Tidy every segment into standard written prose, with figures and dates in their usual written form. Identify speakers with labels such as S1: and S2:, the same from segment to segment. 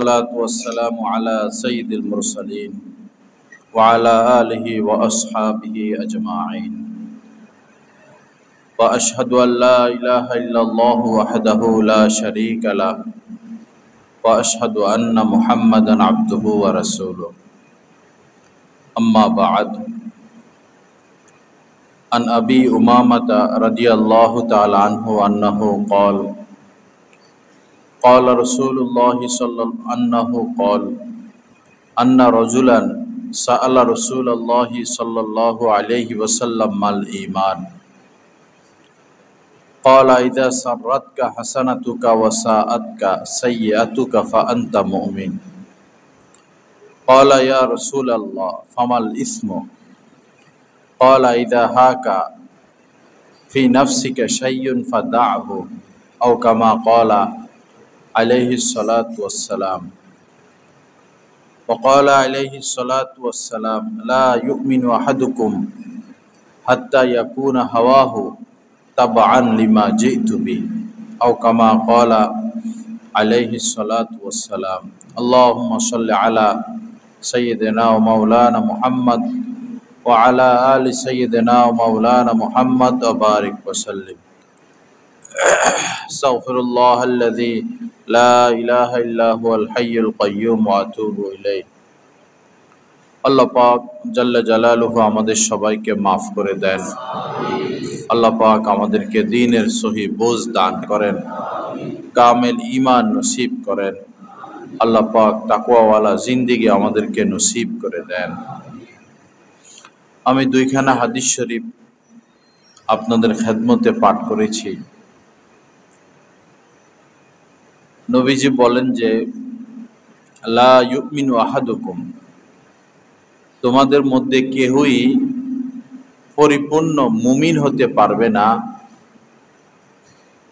S1: والصلاة والسلام على سيد المرسلين وعلى آله وأصحابه أجمعين وأشهد أن لا إله إلا الله وحده لا شريك له وأشهد أن محمدا عبده ورسوله أما بعد عن أبي أمامة رضي الله تعالى عنه أنه قال رسول الله أن رجلا سأل رسول الله صلى الله عليه وسلم ما الإيمان قال إذا سرتك حسنتك وساءتك سيئتك فأنت مؤمن قال يا رسول الله فما الإثم قال إذا هاك في نفسك شيء فدعه أو كما قال عليه الصلاة والسلام وقال عليه الصلاة والسلام لا يؤمن أحدكم حتى يكون هواه تبعا لما جئت به أو كما قال عليه الصلاة والسلام اللهم صل على سيدنا ومولانا محمد وعلى آل سيدنا ومولانا محمد وبارك وسلم استغفر الله الذي لا إله إلا هو الحي القيوم وأتوب إليه আল্লাহ পাক জাল্লা জালালুহু আমাদের সবাইকে মাফ করে দেন। আল্লাহ পাক আমাদেরকে দ্বীনের সহি বোঝ দান করেন, কামেল ঈমান নসিব করেন। আল্লাহ পাক তাকওয়াওয়ালা জিন্দেগি আমাদেরকে নসিব করে দেন। আমি দুইখানা হাদিস শরীফ আপনাদের খেদমতে পাঠ করেছি। নবীজি বলেন যে লা ইউমিনু আহাদুকুম, তোমাদের মধ্যে কেহই পরিপূর্ণ মুমিন হতে পারবে না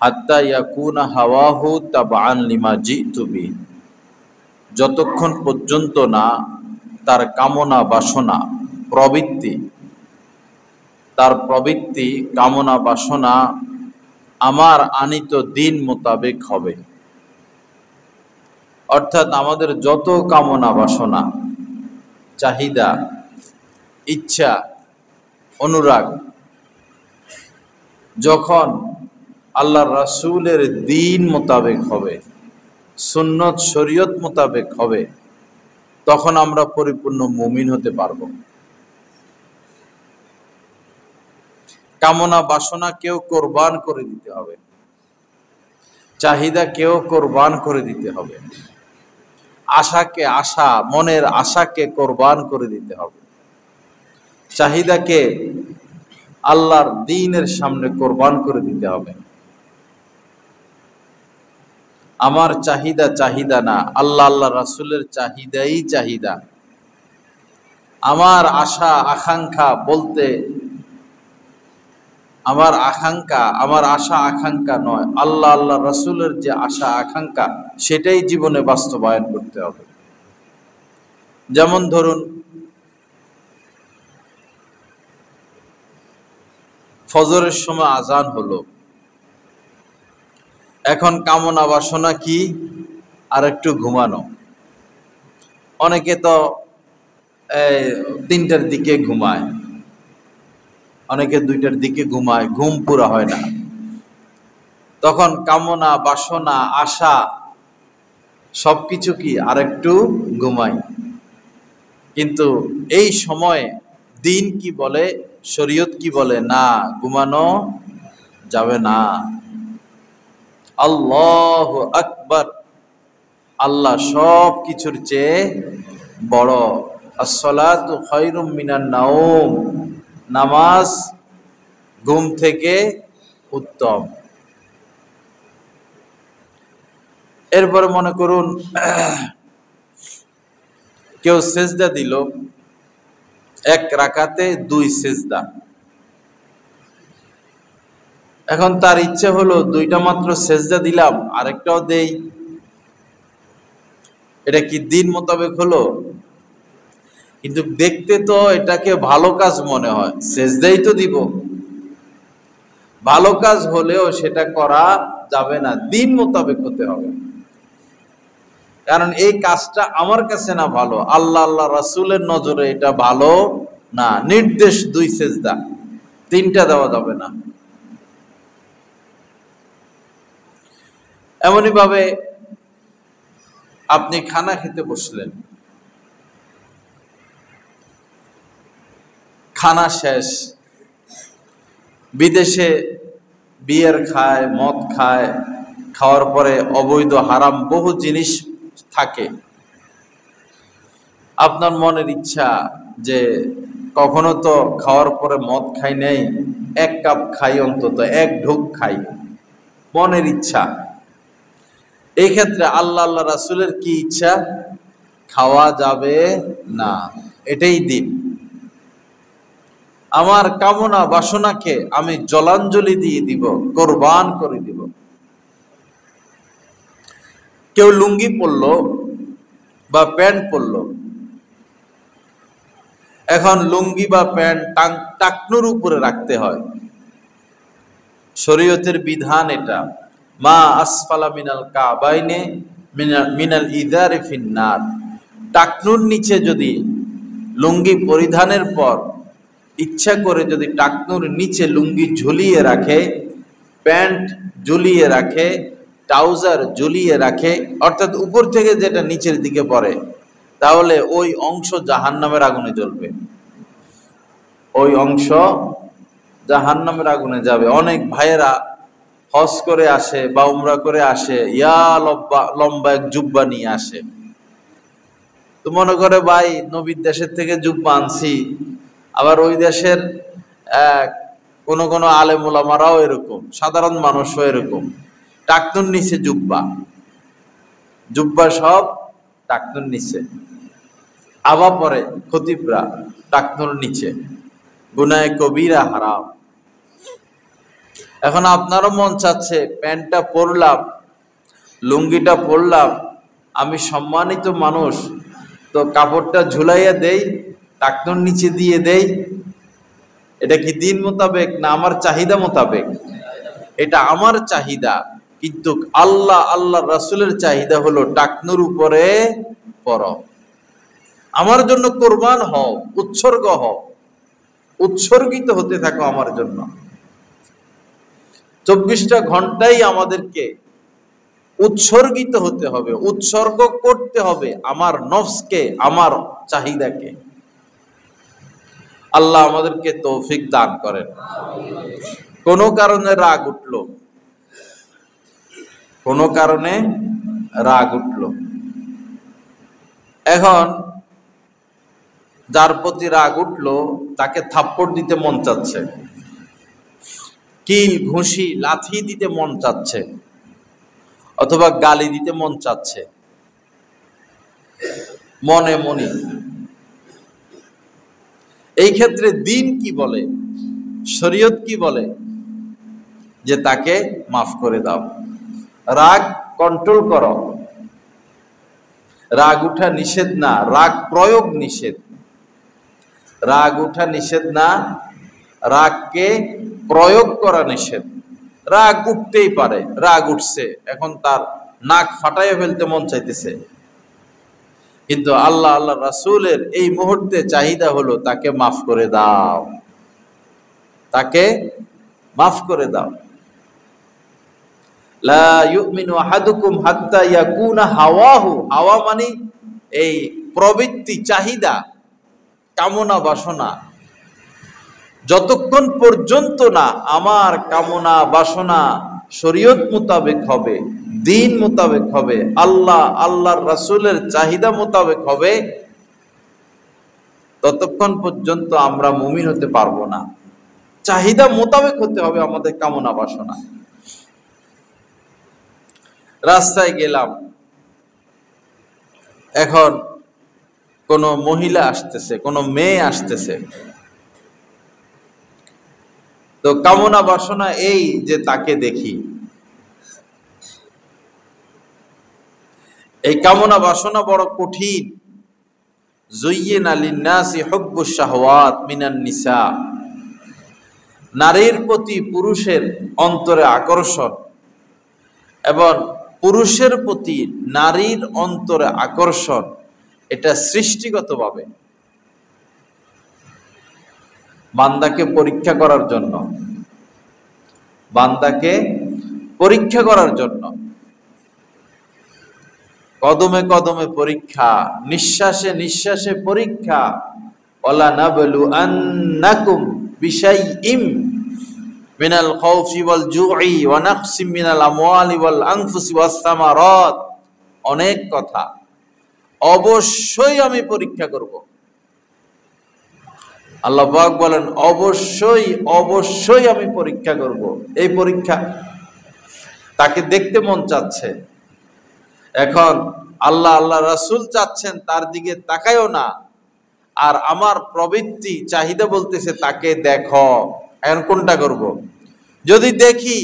S1: হাত্তা ইয়াকুনা হাওয়াহু তাবআন লিমা জিতু বি, যতক্ষণ পর্যন্ত না তার কামনা বাসনা প্রবৃত্তি কামনা বাসনা আমার আনিত দিন মোতাবেক হবে। অর্থাৎ আমাদের যত কামনা বাসনা, চাহিদা, ইচ্ছা, অনুরাগ যখন আল্লাহর রাসূলের দিন মোতাবেক হবে, সুন্নত শরীয়ত মোতাবেক হবে, তখন আমরা পরিপূর্ণ মুমিন হতে পারব। কামনা বাসনা কেউ কোরবান করে দিতে হবে, চাহিদা কেউ কোরবান করে দিতে হবে, মনের আশাকে কোরবান করে দিতে হবে, চাহিদাকে আল্লাহর দ্বীনের সামনে কোরবান করে দিতে হবে। আমার চাহিদা না, আল্লাহ রাসূলের চাহিদাই চাহিদা। আমার আশা আকাঙ্ক্ষা বলতে আমার আশা আকাঙ্ক্ষা নয়, আল্লাহ রাসূলের যে আশা আকাঙ্ক্ষা সেটাই জীবনে বাস্তবায়ন করতে হবে। যেমন ধরুন, ফজরের সময় আজান হলো, এখন কামনা বাসনা কি? আর একটু ঘুমানো। অনেকে তো 3টার দিকে ঘুমায়, অনেকে 2টার দিকে ঘুমায়, ঘুম পুরা হয় না। তখন কামনা বাসনা আশা সবকিছু কি আর একটু ঘুমাই। কিন্তু এই সময় দিন কি বলে, শরীয়ত কি বলে? না, ঘুমানো যাবে না। আল্লাহু আকবার, আল্লাহ সব কিছুর চেয়ে বড়। আসসালাতু খায়রুম মিনান নাওম, নামাজ ঘুম থেকে উত্তম। এরপরে মনে করুন কেউ সেজদা দিল, 1 রাকাতে 2 সেজদা। এখন তার ইচ্ছে হলো 2টা মাত্র সেজদা দিলাম, আরেকটাও দেই। এটা কি দিন মোতাবেক হলো? কিন্তু দেখতে তো এটাকে ভালো কাজ মনে হয়, সেজদাই তো দিব। ভালো কাজ হলেও সেটা করা যাবে না, দিন মোতাবেক হতে হবে। কারণ এই কাজটা আমার কাছে না ভালো, আল্লাহ আল্লাহ রাসূলের নজরে এটা ভালো না। নির্দেশ 2 সেজদা, 3টা দেওয়া যাবে না। এমনই ভাবে আপনি খানা খেতে বসলেন, খানা শেষ, বিদেশে বিয়ার খায়, মদ খায়, খাওয়ার পরে অবৈধ হারাম বহু জিনিস থাকে। আপনার মনের ইচ্ছা যে কখনো তো খাওয়ার পরে মদ খাই নাই, 1 কাপ খাই, অন্তত 1 ঢোক খাই, মনের ইচ্ছা। এই ক্ষেত্রে আল্লাহ আল্লাহ রাসূলের কি ইচ্ছা? খাওয়া যাবে না, এটাই দিন। আমার কামনা বাসনাকে আমি জলাঞ্জলি দিয়ে দিব, কোরবান করে দিব। কেউ লুঙ্গি পরলো বা প্যান্ট পরলো, এখন লুঙ্গি বা প্যান্ট টাকনুর উপরে রাখতে হয়, শরীয়তের বিধান এটা। মা আসফালা মিনাল কাবাইনে মিনাল ইজারি ফিন্নার। টাকনুর নিচে যদি লুঙ্গি পরিধানের পর ইচ্ছা করে যদি টাকনুর নিচে লুঙ্গি ঝুলিয়ে রাখে, প্যান্ট ঝুলিয়ে রাখে, ট্রাউজার ঝুলিয়ে রাখে, অর্থাৎ উপর থেকে যেটা নিচের দিকে পড়ে, তাহলে ওই অংশ জাহান্নামের আগুনে জ্বলবে, ওই অংশ জাহান্নামের আগুনে যাবে। অনেক ভাইয়েরা হজ করে আসে বা উমরা করে আসে, লম্বা এক জুব্বা নিয়ে আসে। তো মনে করে ভাই নবীর দেশের থেকে জুব্বা আনছি, আবার ওই দেশের কোন আলেম ওলামারাও এরকম, সাধারণ মানুষও এরকম, টাকনুর নিচে জুব্বা, জুব্বা সব টাকনুর নিচে, আবা পরে খতিবরা টাকনুর নিচে, গুনায়ে কবিরা, হারাম। এখন আপনারও মন চাচ্ছে প্যান্টটা পরলাম, লুঙ্গিটা পরলাম, আমি সম্মানিত মানুষ, তো কাপড়টা ঝুলাইয়া দেই, টাকনুর নিচে দিয়ে দেই। এটা কি দিন মোতাবেক না আমার চাহিদা মোতাবেক? এটা আমার চাহিদা, কিন্তু আল্লাহ আল্লাহ রাসূলের চাহিদা হলো টাকনুর উপরে পরো, আমার জন্য কোরবান হও, উৎসর্গ হও, উৎসর্গিত হতে থাকো আমার জন্য। 24টা ঘন্টাই আমাদেরকে উৎসর্গিত হতে হবে, উৎসর্গ করতে হবে আমার নফসকে, আমার চাহিদাকে। আল্লাহ আমাদেরকে তৌফিক দান করেন। কোনো কারণে রাগ উঠলো, কোনো কারণে রাগ উঠলো, এখন যার প্রতি রাগ উঠলো তাকে থাপ্পড় দিতে মন চাচ্ছে, কিল ঘুষি লাথি দিতে মন চাচ্ছে, অথবা গালি দিতে মন চাচ্ছে মনে মনে। এই ক্ষেত্রে দিন কি বলে, শরীয়ত কি বলে? যে তাকে মাফ করে দাও, রাগ কন্ট্রোল করো। রাগ উঠা নিষেধ না, রাগ প্রয়োগ নিষেধ। রাগ উঠা নিষেধ না, রাগকে প্রয়োগ করা নিষেধ। রাগ উঠতেই পারে, রাগ উঠছে, এখন তার নাক ফাটাইয়া ফেলতে মন চাইতেছে, কিন্তু আল্লাহ আল্লাহ রাসূলের এই মুহূর্তে চাহিদা হলো তাকে মাফ করে দাও, তাকে মাফ করে দাও। লা ইউমিনু আহাদুকুম হাত্তা ইয়াকুনা হাওয়াহু, হাওয়া মানে এই প্রবৃত্তি, চাহিদা, কামনা বাসনা, যতক্ষণ পর্যন্ত না আমার কামনা বাসনা শরীয়ত মোতাবেক হবে, দিন মোতাবেক হবে, আল্লাহ আল্লাহর রাসূলের চাহিদা মোতাবেক হবে, ততক্ষণ পর্যন্ত আমরা মুমিন হতে পারবো না। চাহিদা মোতাবেক হতে হবে আমাদের কামনা বাসনা। রাস্তায় গেলাম, এখন কোনো মহিলা আসতেছে, কোনো মেয়ে আসতেছে, তো কামনা বাসনা এই যে তাকে দেখি, এই কামনা বাসনা বড় কঠিন। যুয়্যিনা লিন-নাসি হুব্বুশ শাহওয়াত মিনান নিসা, নারীর প্রতি পুরুষের অন্তরে আকর্ষণ এবং পুরুষের প্রতি নারীর অন্তরে আকর্ষণ, এটা সৃষ্টিগতভাবে বান্দাকে পরীক্ষা করার জন্য, বান্দাকে পরীক্ষা করার জন্য, কদমে কদমে পরীক্ষা, নিঃশ্বাসে নিঃশ্বাসে পরীক্ষা। ওয়ালা নাবলু আন্নাকুম বিশাইইম মিনাল খাউফি ওয়াল জুই ওয়া নাকসিম মিনাল আমওয়ালি ওয়াল আনফুসি ওয়াস সামারাত। অনেক কথা, অবশ্যই আমি পরীক্ষা করব। আল্লাহ পাক বলেন অবশ্যই অবশ্যই আমি পরীক্ষা করব। এই পরীক্ষা তাকে দেখতে মন চাচ্ছে, এখন আল্লাহ আল্লাহ রাসূল চাচ্ছেন, তার দিকে তাকায়ও না, আর আমার প্রবৃত্তি চাহিদা বলতেছে তাকে দেখো। এখন কোনটা করব? যদি দেখি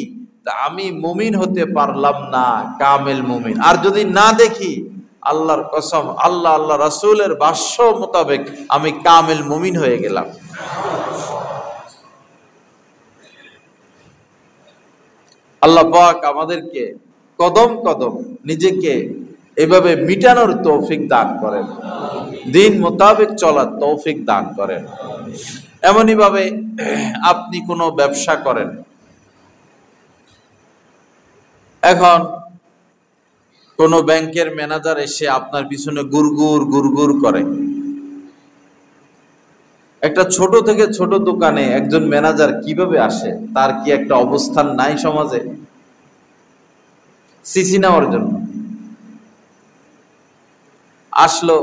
S1: তা আমি মুমিন হতে পারলাম না, কামেল মুমিন। আর যদি না দেখি, আল্লাহর কসম, আল্লাহ আল্লাহ রাসূলের ভাষ্য মোতাবেক আমি কামেল মুমিন হয়ে গেলাম। আল্লাহ পাক আমাদেরকে কদম কদম নিজেকে এভাবে মিটানোর তৌফিক দান করেন, দিন মোতাবেক চলার তৌফিক দান করেন। এমনই ভাবে আপনি কোনো ব্যবসা করেন, এখন কোন ব্যাংকের ম্যানেজার এসে আপনার পিছনে গুড়গুড় গুড়গুড় করে। একটা ছোট থেকে ছোট দোকানে একজন ম্যানেজার কিভাবে আসে? তার কি একটা অবস্থান নাই সমাজে সিসি নেওয়ার জন্য? আসলো,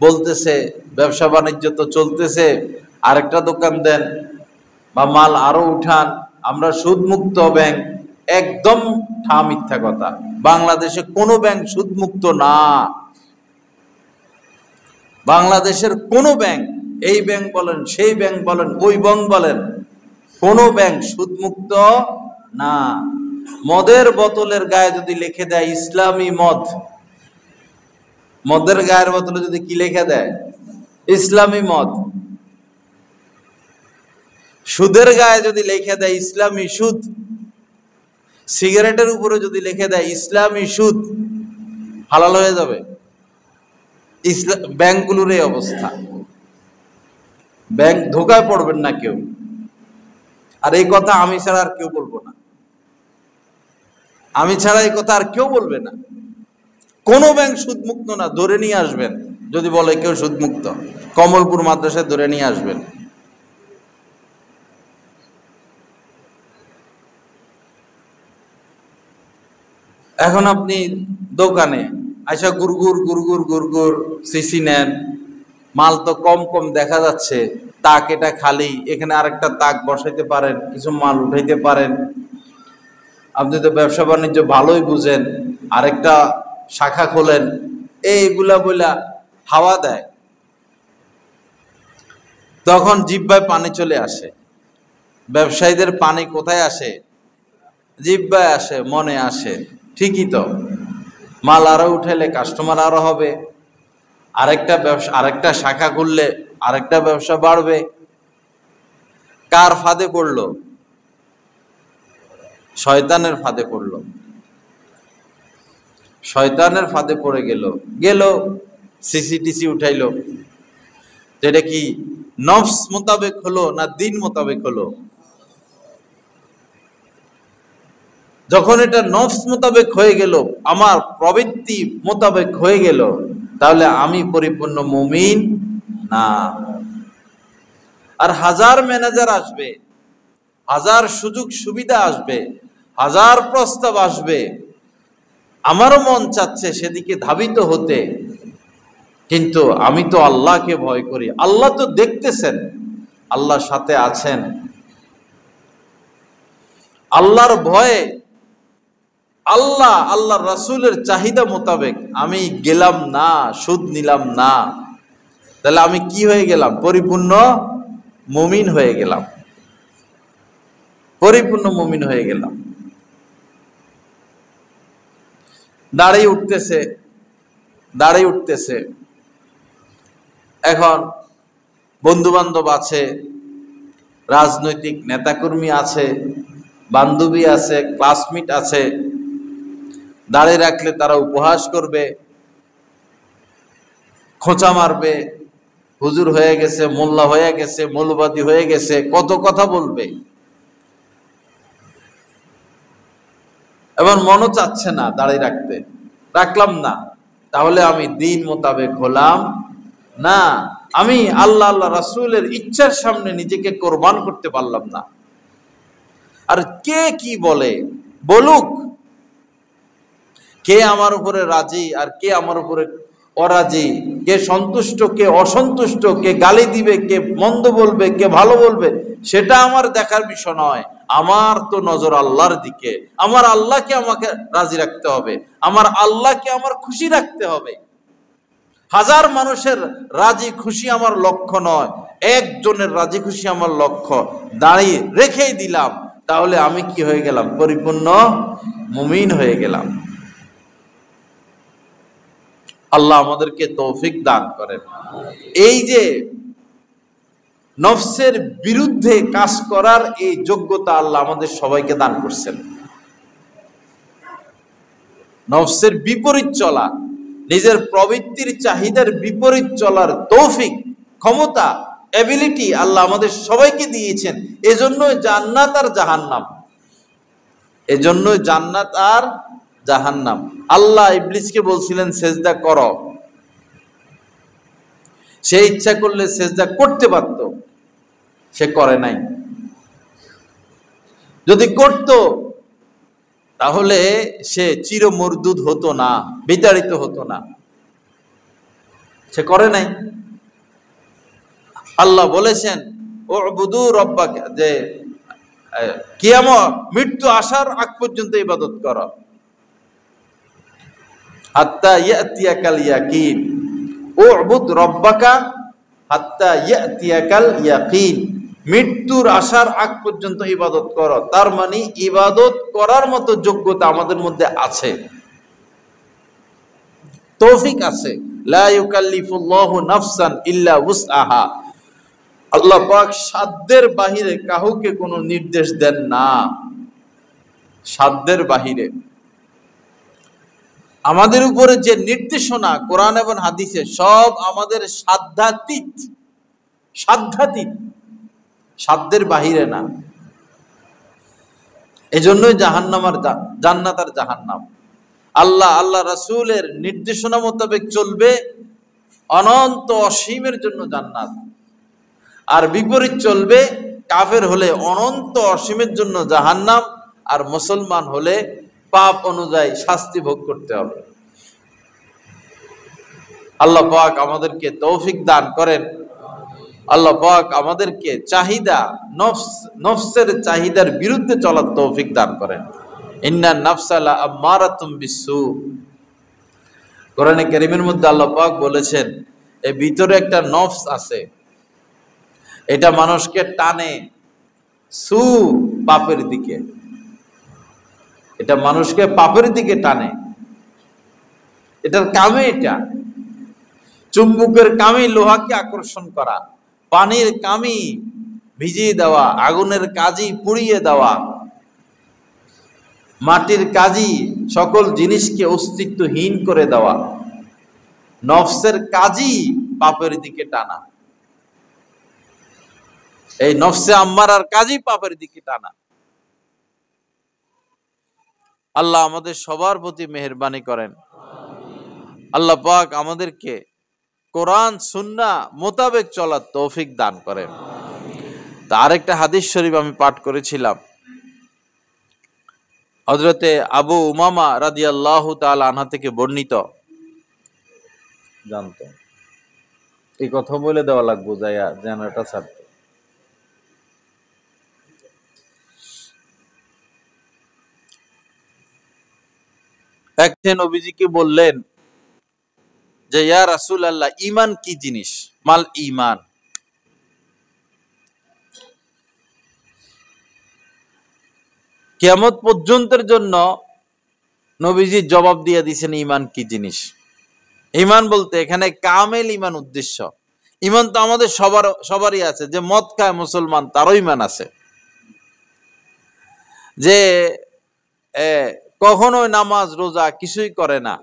S1: বলতেছে ব্যবসা বাণিজ্য তো চলতেছে, আরেকটা দোকান দেন বা মাল আরো উঠান, আমরা সুদমুক্ত ব্যাংক। একদম ঠা মিথ্যা কথা। বাংলাদেশে কোনো ব্যাংক সুদমুক্ত না। বাংলাদেশের কোনো ব্যাংক, এই ব্যাংক বলেন, সেই ব্যাংক বলেন, ওই ব্যাংক বলেন, কোনো ব্যাংক সুদমুক্ত না। মদের বোতলের গায়ে যদি লিখে দেয় ইসলামী মদ, মদের গায়ের বোতলে যদি কি লিখে দেয় ইসলামী মদ, সুদের গায়ে যদি লিখে দেয় ইসলামী সুদ, সিগারেটের উপরে যদি লিখে দেয় ইসলামী সুদ, হালাল হয়ে যাবে? ব্যাংকগুলোর এই অবস্থা। ব্যাংক ধোকায় পড়বেন না কেউ। আর এই কথা আমি ছাড়া আর কেউ বলবো না, আমি ছাড়া এই কথা আর কেউ বলবে না। কোনো ব্যাংক সুদমুক্ত না, ধরে নিয়ে আসবেন। যদি বলে কেউ সুদমুক্ত, কমলপুর মাদ্রাসায় ধরে নিয়ে আসবেন। এখন আপনি দোকানে আইসা গুড়গুড় গুড়গুড় গুড়গুড় সিসি নেন, মাল তো কম কম দেখা যাচ্ছে, তাক এটা খালি, এখানে আরেকটা তাক বসাইতে পারেন, কিছু মাল উঠাইতে পারেন। আপনি তো ব্যবসা বাণিজ্য ভালোই বুঝেন, আরেকটা শাখা খোলেন, এইগুলা বইলা হাওয়া দেয়। তখন জিহ্বায় পানি চলে আসে। ব্যবসায়ীদের পানি কোথায় আসে? জিহ্বায় আসে, মনে আসে। ঠিকই তো, মাল আরো উঠাইলে কাস্টমার আরো হবে, আরেকটা ব্যবসা, আরেকটা শাখা খুললে আরেকটা ব্যবসা বাড়বে। কার ফাঁদে পড়লো? শয়তানের ফাঁদে পড়লো। শয়তানের ফাঁদে পড়ে গেল সিসিটিসি উঠাইলো। এটা কি নফস মোতাবেক হলো না দিন মোতাবেক হলো? যখন এটা নফস মোতাবেক হয়ে গেল, আমার প্রবৃত্তি মোতাবেক হয়ে গেল, তাহলে আমি পরিপূর্ণ মুমিন না। আর হাজার ম্যানেজার আসবে, হাজার সুযোগ সুবিধা আসবে, হাজার প্রস্তাব আসবে, আমারও মন চাচ্ছে সেদিকে ধাবিত হতে, কিন্তু আমি তো আল্লাহকে ভয় করি। আল্লাহ তো দেখতেছেন, আল্লাহর সাথে আছেন। আল্লাহর ভয়ে, আল্লাহর রাসূলের চাহিদা মোতাবেক আমি গেলাম না, সুদ নিলাম না, তাহলে আমি কি হয়ে গেলাম? পরিপূর্ণ মুমিন হয়ে গেলাম, পরিপূর্ণ মুমিন হয়ে গেলাম। দাঁড়িয়ে উঠতেছে। এখন বন্ধু বান্ধব আছে, রাজনৈতিক নেতাকর্মী আছে, বান্ধবী আছে, ক্লাসমেট আছে, দাড়ি রাখলে তারা উপহাস করবে, খোঁচা মারবে, হুজুর হয়ে গেছে, মোল্লা হয়ে গেছে, মৌলবাদী হয়ে গেছে, কত কথা বলবে। এবার মনও চাচ্ছে না দাড়ি রাখতে, রাখলাম না, তাহলে আমি দিন মোতাবেক হলাম না, আমি আল্লাহ আল্লাহ রাসূলের ইচ্ছার সামনে নিজেকে কোরবান করতে পারলাম না। আর কে কি বলে বলুক, কে আমার উপরে রাজি আর কে আমার উপরে অরাজি, কে সন্তুষ্ট কে অসন্তুষ্ট, কে গালি দিবে, কে মন্দ বলবে, কে ভালো বলবে, সেটা আমার দেখার বিষয় নয়। আমার তো নজর আল্লাহর দিকে। আমার আল্লাহকে আমাকে রাজি রাখতে হবে, আমার আল্লাহকে আমার খুশি রাখতে হবে। হাজার মানুষের রাজি খুশি আমার লক্ষ্য নয়, একজনের রাজি খুশি আমার লক্ষ্য। দাঁড়িয়ে রেখেই দিলাম, তাহলে আমি কি হয়ে গেলাম? পরিপূর্ণ মুমিন হয়ে গেলাম। আল্লাহ আমাদেরকে তৌফিক দান করেন। এই যে নফসের বিরুদ্ধে কাজ করার এই যোগ্যতা আল্লাহ আমাদের সবাইকে দান করছেন। নফসের বিপরীত চলা, নিজের প্রবৃত্তির চাহিদার বিপরীত চলার তৌফিক, ক্ষমতা, এবিলিটি আল্লাহ আমাদের সবাইকে দিয়েছেন। এজন্যই জান্নাত আর জাহান্নাম, এজন্যই জান্নাত আর জাহান্নাম। আল্লাহ ইবলিসকে বলছিলেন সেজদা করো, সে ইচ্ছা করলে সেজদা করতে পারত, সে করে নাই। যদি করত তাহলে সে চিরমর্দুদ হতো না, বিতাড়িত হতো না, সে করে নাই। আল্লাহ বলেছেন উবুদু রাব্বাকা, যে কিয়ামত মৃত্যু আসার আগ পর্যন্ত ইবাদত করো, হাত্তা ইয়াতিয়াকাল ইয়াকিন, উবুদ রাব্বাকা হাত্তা ইয়াতিয়াকাল ইয়াকিন, মৃত্যুর আসার আগ পর্যন্ত ইবাদত করো। তার মানে ইবাদত করার মতো যোগ্যতা আমাদের মধ্যে আছে, তৌফিক আছে। লা ইউকাল্লিফুল্লাহু নাফসান ইল্লা উসআহা, আল্লাহ পাক সাধ্যের বাহিরে কাউকে কোনো নির্দেশ দেন না, সাধ্যের বাহিরে। আমাদের উপরে যে নির্দেশনা কোরআন এবং হাদিসে, সব আমাদের সাধ্যাতীত, সাধ্যাতীত, সাধ্যের বাহিরে না। এজন্যই জাহান্নাম আর জান্নাত আর জাহান্নাম। আল্লাহ আল্লাহ রাসূলের নির্দেশনা মোতাবেক চলবে, অনন্ত অসীমের জন্য জান্নাত। আর বিপরীত চলবে, কাফের হলে অনন্ত অসীমের জন্য জাহান্নাম, আর মুসলমান হলে পাপ অনুযায়ী শাস্তি ভোগ করতে হবে। আল্লাহ পাক আমাদেরকে তৌফিক দান করেন। আল্লাহ পাক আমাদেরকে চাহিদা, নফসের চাহিদার বিরুদ্ধে চলার তৌফিক দান করেন। ইন্নান নাফসা লাআম্মারাতুম বিসসু, কোরআনে কারীমের মধ্যে আল্লাহ পাক বলেছেন এর ভিতরে একটা নফস আছে, এটা মানুষকে টানে সু, পাপের দিকে, এটা মানুষকে পাপের দিকে টানে। এটার কামে এটা, চুম্বকের কামই লোহাকে আকর্ষণ করা, পানির কামই ভিজিয়ে দেওয়া, আগুনের কাজই পুড়িয়ে দেওয়া, মাটির কাজই সকল জিনিসকে অস্তিত্বহীন করে দেওয়া। নফসের কাজই পাপের দিকে টানা, এই নফসে আম্মারার কাজই পাপের দিকে টানা। আল্লাহ আমাদের সবার প্রতি মেহেরবানি করেন। আল্লাহ পাক আমাদেরকে কোরআন সুন্নাহ মোতাবেক চলার তৌফিক দান করেন। তা আরেকটা হাদিস শরীফ আমি পাঠ করেছিলাম, হযরতে আবু উমামা রাদিয়াল্লাহু তাআলা আনহা থেকে বর্ণিত। জানতো এই কথা বলে দেওয়া লাগবো যাইয়া যেন এটা ছাড়তে। একজন নবীজিকে বললেন যে ইয়া রাসূলুল্লাহ, ঈমান কি জিনিস? মাল ঈমান। কিয়ামত পর্যন্তের জন্য নবীজি জবাব দিয়ে দিয়েছেন ঈমান কি জিনিস। ঈমান বলতে এখানে কামেল ঈমান উদ্দেশ্য। ঈমান তো আমাদের সবারই আছে, যে মদ খায় মুসলমান তারও ঈমান আছে, যে কখনোই নামাজ রোজা কিছুই করে না,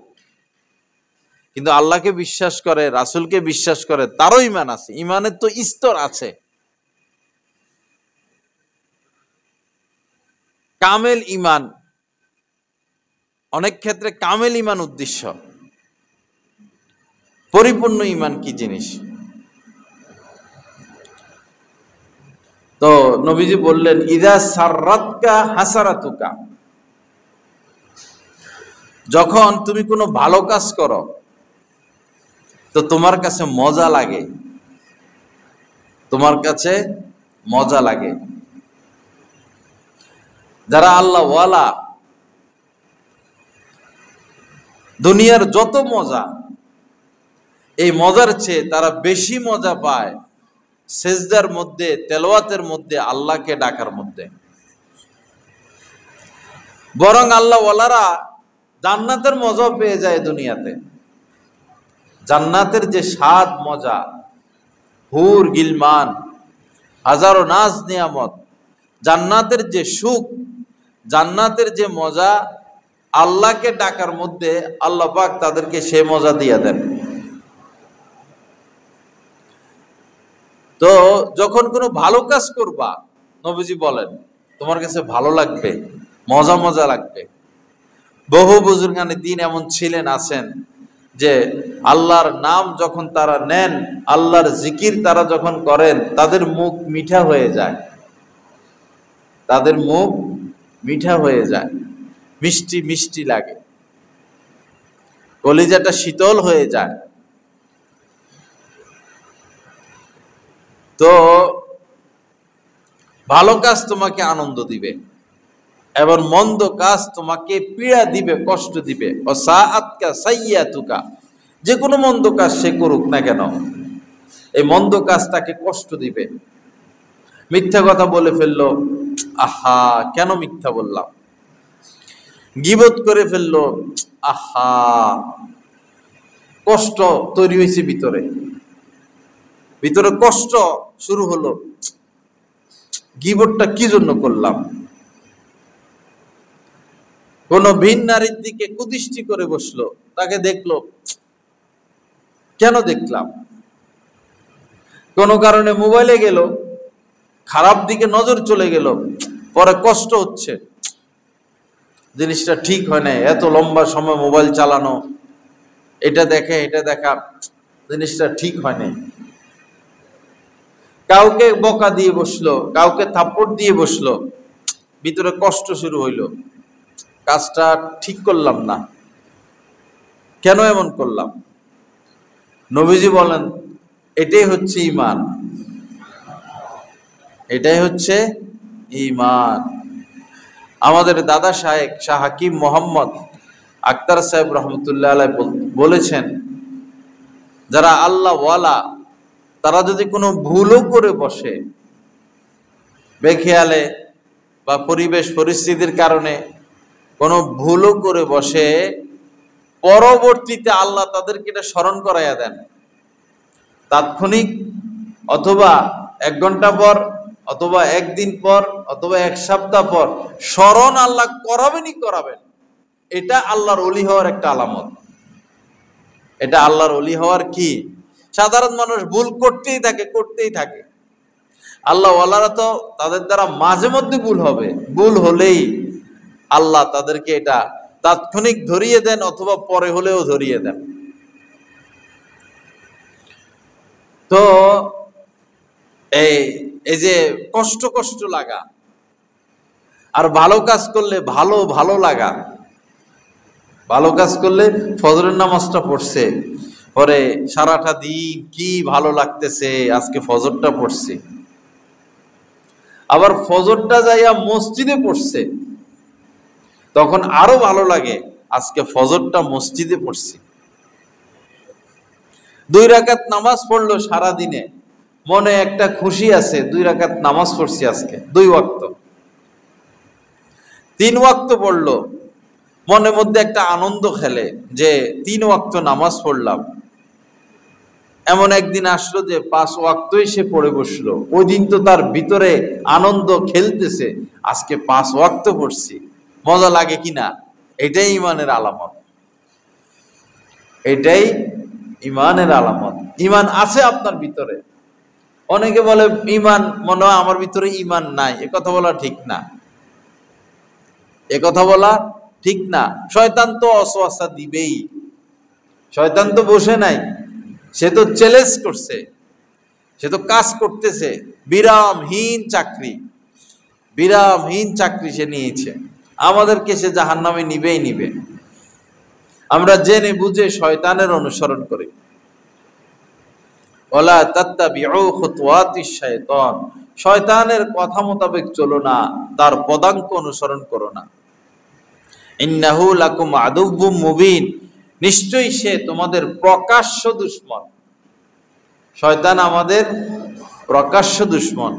S1: কিন্তু আল্লাহকে বিশ্বাস করে, রাসূলকে বিশ্বাস করে, তারও ঈমান আছে। ঈমানের তো স্তর আছে। কামেল ঈমান, অনেক ক্ষেত্রে কামেল ঈমান উদ্দেশ্য। পরিপূর্ণ ঈমান কি জিনিস? তো নবীজি বললেন, ইযা সাররাতকা হাসারাতুকা, যখন তুমি কোনো ভালো কাজ করো তো তোমার কাছে মজা লাগে, তোমার কাছে মজা লাগে। যারা আল্লাহ ওয়ালা, দুনিয়ার যত মজা, এই মজার চেয়ে তারা বেশি মজা পায় সেজদার মধ্যে, তেলাওয়াতের মধ্যে, আল্লাহকে ডাকার মধ্যে। বরং আল্লাহ ওয়ালারা জান্নাতের মজা পেয়ে যায় দুনিয়াতে। জান্নাতের যে স্বাদ, মজা, হুর গিলমান, হাজারো নাজ নিয়ামত, জান্নাতের যে সুখ, জান্নাতের যে মজা, আল্লাহকে ডাকার মধ্যে আল্লাহ পাক তাদেরকে সে মজা দিয়ে দেন। তো যখন কোনো ভালো কাজ করবা, নবীজি বলেন তোমার কাছে ভালো লাগবে, মজা মজা লাগবে। বহু বুজুর্গানে দিন এমন ছিলেন, আছেন, যে আল্লাহর নাম যখন তারা নেন, আল্লাহর জিকির তারা যখন করেন, তাদের মুখ মিঠা হয়ে যায়, তাদের মুখ মিঠা হয়ে যায়, মিষ্টি মিষ্টি লাগে, কলিজাটা শীতল হয়ে যায়। তো ভালো কাজ তোমাকে আনন্দ দিবে, এবং মন্দ কাজ তোমাকে পীড়া দিবে, কষ্ট দিবে। ও সাআতকা সাইয়াতুকা, যে কোনো মন্দ কাজ সে করুক না কেন, এই মন্দ কাজ তাকে কষ্ট দিবে। মিথ্যা কথা বলে ফেললো, আহা কেন মিথ্যা বললাম। গীবত করে ফেললো, আহা কষ্ট তৈরি হয়েছে ভিতরে, ভিতরে কষ্ট শুরু হলো, গীবতটা কি জন্য করলাম। কোন ভিন নারীর দিকে কুদৃষ্টি করে বসলো, তাকে দেখলো, কেন দেখলাম। কোন কারণে মোবাইলে গেল, খারাপ দিকে নজর চলে গেল, পরে কষ্ট হচ্ছে, জিনিসটা ঠিক হয় না, এত লম্বা সময় মোবাইল চালানো, এটা দেখে এটা দেখা, জিনিসটা ঠিক হয় না। কাউকে বকা দিয়ে বসলো, কাউকে থাপ্পড় দিয়ে বসলো, ভিতরে কষ্ট শুরু হইল, কাজটা ঠিক করলাম না, কেন এমন করলাম। নবীজি বলেন এটাই হচ্ছে ঈমান, এটাই হচ্ছে ঈমান। আমাদের দাদা শায়েখ শাহ হাকিম মোহাম্মদ আখতার সাহেব রহমতুল্লাহ আলাইহি বলেছেন, যারা আল্লাহ ওয়ালা, তারা যদি কোনো ভুলও করে বসে, বেখেয়ালে বা পরিবেশ পরিস্থিতির কারণে কোনো ভুলও করে বসে, পরবর্তীতে আল্লাহ তাদেরকে এটা স্মরণ করাইয়া দেন। তাৎক্ষণিক, অথবা 1 ঘন্টা পর, অথবা 1 দিন পর, অথবা 1 সপ্তাহ পর স্মরণ আল্লাহ করাবেনই করাবেন। এটা আল্লাহর ওলি হওয়ার একটা আলামত। এটা আল্লাহর ওলি হওয়ার কি? সাধারণ মানুষ ভুল করতেই থাকে, করতেই থাকে। আল্লাহ ওয়ালারা তো তাদের দ্বারা মাঝে মধ্যে ভুল হবে, ভুল হলেই আল্লাহ তাদেরকে এটা তাৎক্ষণিক ধরিয়ে দেন, অথবা পরে হলেও ধরিয়ে দেন। তো এই যে কষ্ট কষ্ট লাগা, আর ভালো কাজ করলে ভালো ভালো লাগা। ভালো কাজ করলে, ফজরের নামাজটা পড়ছে, পরে সারাটা দিন কি ভালো লাগতেছে, আজকে ফজরটা পড়ছে। আবার ফজরটা যাইয়া মসজিদে পড়ছে, তখন আরো ভালো লাগে, আজকে ফজরটা মসজিদে পড়ছি। 2 রাকাত নামাজ পড়লো সারা দিনে, মনে একটা খুশি আছে, 2 রাকাত নামাজ পড়ছি আজকে, 2 ওয়াক্ত। 3 ওয়াক্ত পড়লো, মনের মধ্যে একটা আনন্দ খেলে যে 3 ওয়াক্ত নামাজ পড়লাম। এমন একদিন আসলো যে 5 ওয়াক্তই সে পড়ে বসলো, ওই দিন তো তার ভিতরে আনন্দ খেলতেছে, আজকে 5 ওয়াক্ত পড়ছি, মজা লাগে কিনা? এটাই ইমানের আলামত, এটাই ইমানের আলামত। ইমান আছে আপনার ভিতরে। অনেকে বলে ইমান, মনে হয় আমার ভিতরে ইমান নাই। এ কথা বলা ঠিক না, এ কথা বলা ঠিক না। শয়তান তো ওয়াসওয়াসা দিবেই, শয়তান তো বসে নাই, সে তো চ্যালেঞ্জ করছে, সে তো কাজ করতেছে। বিরামহীন চাকরি, বিরামহীন চাকরি সে নিয়েছে, আমাদেরকে সে জাহান্নামে নিবেই নিবে। আমরা জেনে বুঝে শয়তানের অনুসরণ করি। ওয়ালা তাত্তাবিউ খুতুওয়াতিশ শায়তান, শয়তানের কথা মোতাবেক চলো না, তার পদাঙ্ক অনুসরণ করো না। ইন্নাহু লাকুম আদুউম মুবিন, নিশ্চয়ই সে তোমাদের প্রকাশ্য দুশমন। শয়তান আমাদের প্রকাশ্য দুশমন।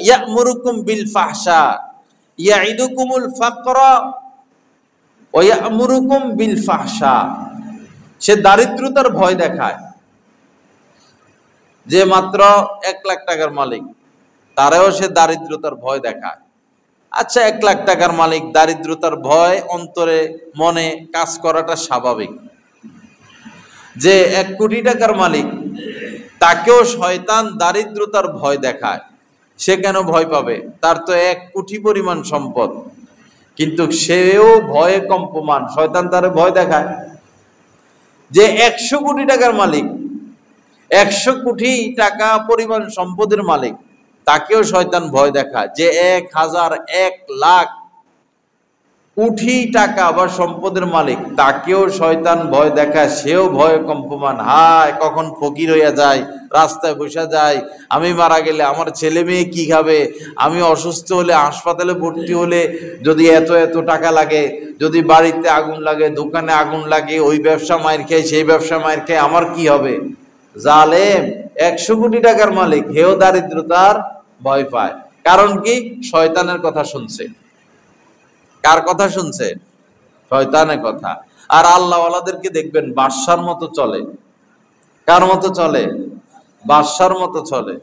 S1: ইয়া'মুরুকুম বিল ফাহশা ইয়া'iদুকুমুল ফাকরা ওয়া ইয়া'মুরুকুম বিল ফাহশা, সে দারিদ্রতার ভয় দেখায়। যে মাত্র 1 লাখ টাকার মালিক, তারাও সে দারিদ্রতার ভয় দেখায়। আচ্ছা, 1 লাখ টাকার মালিক, দারিদ্রতার ভয় অন্তরে মনে কাজ করাটা স্বাভাবিক। যে 1 কোটি টাকার মালিক, তাকেও শয়তান দারিদ্রতার ভয় দেখায়। সে কেন ভয় পাবে? তার তো 1 কোটি পরিমাণ সম্পদ, কিন্তু সেও ভয়ে কম্পমান, শয়তান তারে ভয় দেখায়। যে 100 কোটি টাকার মালিক, 100 কোটি টাকা পরিমাণ সম্পদের মালিক, তাকেও শয়তান ভয় দেখায়। যে 1000 1 লাখ কোটি টাকা বা সম্পদের মালিক, তাকেও শয়তান ভয় দেখায়, সেও ভয়ে কম্পমান। হায়, কখন ফকির হইয়া যায়, রাস্তায় বসে যায়, আমি মারা গেলে আমার ছেলে মেয়ে কি খাবে, আমি অসুস্থ হলে, হাসপাতালে ভর্তি হলে যদি এত এত টাকা লাগে, যদি বাড়িতে আগুন লাগে, দোকানে আগুন লাগে, ওই ব্যবসা মায়ের খেয়ে, সেই ব্যবসা মায়ের খেয়ে আমার কি হবে? জালেম, 100 কোটি টাকার মালিক, হেও দারিদ্রতার ভয় পায়। কারণ কি? শয়তানের কথা শুনছে। কার কথা শুনছে? শয়তানের কথা। আর আল্লাহওয়ালাদেরকে দেখবেন বাদশার মতো চলে। কার মতো চলে? বাদশার মতো চলে।